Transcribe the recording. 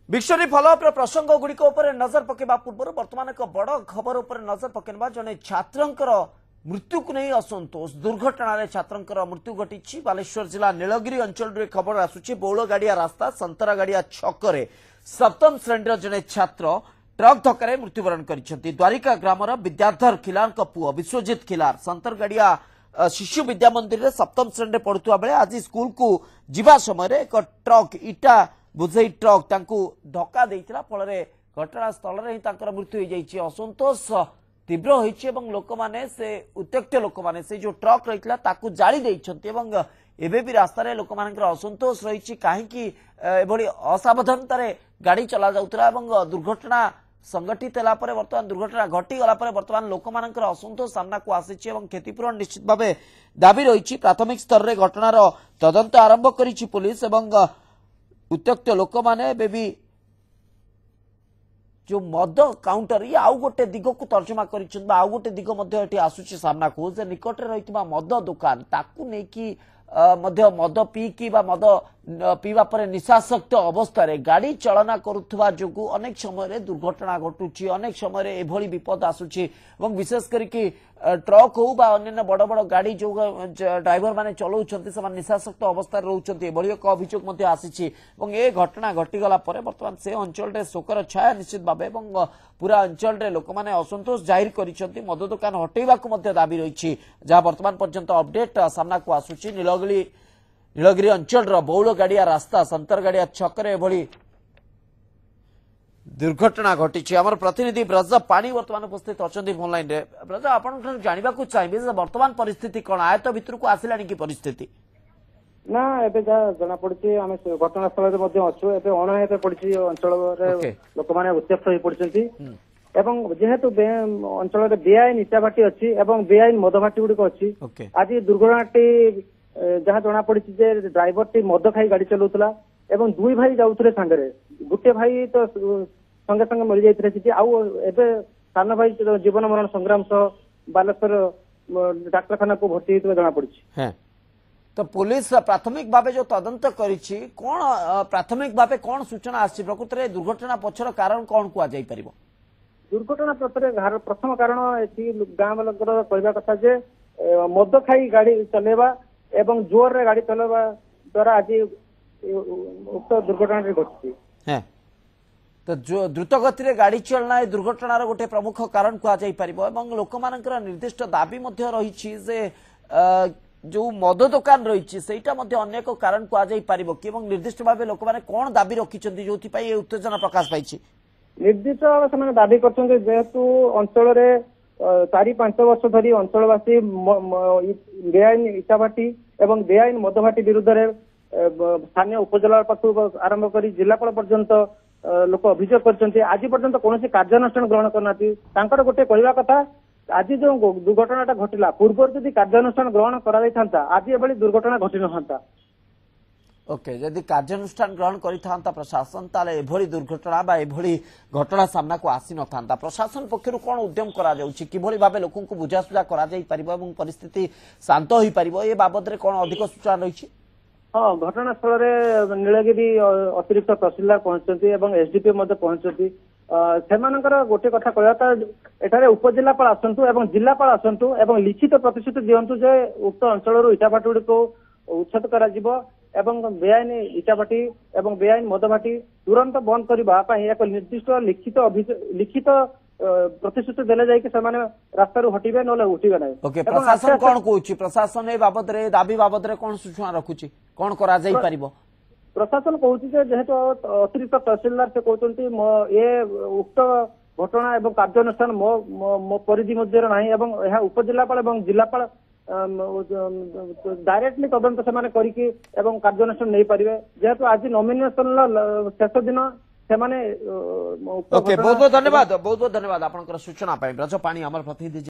विश्वरी follow up प्रसंग गुड़िक नजर पकेबा पूर्व वर्तमान एक बड़ खबर उपर नजर पकेबा जने छात्रंकर मृत्यु को नहीं असंतोष दुर्घटना छात्रंकर मृत्यु घटी बालेश्वर जिला नीलगिरी अंचल खबर आसुची बौलगाड़िया रास्ता संतरागाड़िया छकरे सप्तम श्रेणी जने छात्र ट्रक धक्कर मृत्युवरण करछंती। द्वारिका ग्रामर विद्याधर खिलार पुओ विश्वजित खिलार संतरगाड़िया शिशु विद्या मंदिर में सप्तम श्रेणी पढ़ुवा बेले आज स्कूल को जीवा समय एक ट्रक इटा बुझई ट्रक धक्का देइतिला फल घटनास्थल में मृत्यु हो जाइए। असंतोष तीव्र होइछि एवं लोक माने से उत्त्यक्त लोक माने से जो ट्रक रही ताकू जाली देइछंती एवं एबे भी रास्ता रे लोक मानकर असंतोष रही कहीं एभली असावधानतार गाड़ी चला जाउतरा एवं दुर्घटना संगठित है बर्तमान दुर्घटना घटीगला बर्तमान लोक मानकर असंतोष सामना को आसी और क्षतिपूरण निश्चित भाव दाबी रही। प्राथमिक स्तर में घटनार तदंत आरंभ करिछि पुलिस एवं उत्त्यक्त लोक माने बेबी जो मद काउंटर ये आउ गोटे दिग को तर्जमा कर आउ गोटे दिग आसूची सामना को जे निकट रही मद दुकान ताकू नहीं मद पीकी मद पीवा पर निशासक्त अवस्था गाड़ी चलना करुवा जो अनेक समय दुर्घटना घटुची अनेक समय एभली विपद आसूची विशेष करके ट्रक हो अन्य बड़ बड़ गाड़ी जो ड्राइवर माने चलाउछंती से निशासक्त अवस्था रोचंती एभली एक अभियोग आसी ए घटना घटीगला बर्तमान से अंचल शोकर छाया निश्चित भाव पूरा अंचल लोक मैंने असंतोष जाहिर करिसेंती मद दुकान हटेइबाकू दाबी रही जहाँ बर्तमान पर्यंत अपडेट सामना को आसूची नीलगिरी अंचल बौलगाड़िया रास्ता संतरगाड़िया छकरे एभली दुर्घटना घटी। आम प्रतिनिधि ब्रज पानी बर्तमान उपस्थित अच्छा फोन लाइन रे ब्रज आपन जानवा चाहिए बर्तमान परिस्थिति कौन आयत भितर को आसिलानी की परिस्थिति ना एबे जना पड़ी आम घटनास्थल अच्छु एबे अणायत पड़ी अंचल लोक मैंने उत्त्यक्त हो पड़ती एवं जेहेतु अंचल बेआईन इटाभाटी अच्छी बेआईन मदभाटी गुड़िक अच्छी आज दुर्घटनाटी जहाँ जना पड़ी ड्राइवर टी मद खाई गाड़ी चलाउला एवं दुई भाई जाऊे सांगे गोटे भाई तो संगे संगे मरी जाते आउ एबे सान भाई जीवन मरण संग्राम सह बालेश्वर डाक्तखाना को भर्ती होता जना पड़ी। तो पुलिस प्राथमिक भाव जो तदंत करिछि कौन प्राथमिक भाव कौन सूचना आछि प्रकृत रे दुर्घटना पछर कारण कौन कुआ जाई परिबो? दुर्घटना प्रथम प्रथम कारण एथि गाँ वालकर कहवा कथा जे मद खाई गाड़ी चलेबा एवं जोर रे गाड़ी चलेबा द्वारा आज उक्त दुर्घटना घटी है। तो जो द्रुत गति गाड़ी चलना दुर्घटनार गोटे प्रमुख कारण कुआ जाई परिबो एवं लोक मानकर निर्दिष्ट दाबी मध्य रही जे जो मद दुकान रही सेटा अनेक कारण कुआई पारिबो कि निर्दिष्ट भाव लोक मैंने कौन दाबी रखिंट जो उत्तेजना प्रकाश पाई निर्दिष्ट भाव से दाबी कर जेहेतु अंचल 4-5 वर्ष धरी अंचलवासी बेआईन इटाभाटी एवं बेआईन मदभाटी विरुद्ध स्थानीय उपजिला पाखु आरंभ कर जिलापाल पर्यंत लोक अभियोग कर आज पर्यंत कौन कार्यानुष्ठान ग्रहण करना गोटे कहवा कथा आज जो दुर्घटना घटला पूर्व जदि कार्यानुष्ठान ग्रहण कर आज एभली दुर्घटना घटी न ओके जदि कार्यानुष्ठान ग्रहण करता प्रशासन ताले एभली दुर्घटना बा एभली घटना सामना को आसी न था प्रशासन पक्षर कौन उद्यम करा किभली भाव लोक बुझासुझा करा परिस्थिति शांत हो पार ए बाबद कौन अधिक सूचना रही? हाँ घटनास्थल में नीलगिरी अतिरिक्त तहसीलदार पहुंचती एसडीपी पहुंचती से गोटे कथा कहता एठारे उपजिलापाल आसतु एवं जिलापाल आसतु एवं लिखित प्रतिश्रुति दिंतु जे उक्त अंचल इटाभाटी गुड़ी को उच्छेद कर बेआईन इटाभाटी एवं बेआईन मदभाटी तुरंत बंद करने एक निर्दिष्ट लिखित प्रतिश्रुति देले जाइए रास्ता हटिबे न उठिबे ना। ओके प्रशासन कौन कहूँ प्रशासन ए बाबद दाबी बाबद कौन सूचना रखुची कौन करा जाई परिबो? प्रशासन कहूँ जेहेतु अतिरिक्त तहसीलदार से कहते ये उक्त घटना एवं कार्यानुष्ठान मो परिधि मध्य ना उपजिलापाल एवं जिलापाल डायरेक्टली तदंत से कार्यानुष्ठान नहीं पारे जेहेतु आज नॉमिनेशन शेष दिन ओके बहुत बहुत धन्यवाद आपनकर सूचना ब्रज पानी आमर प्रतिनिधि।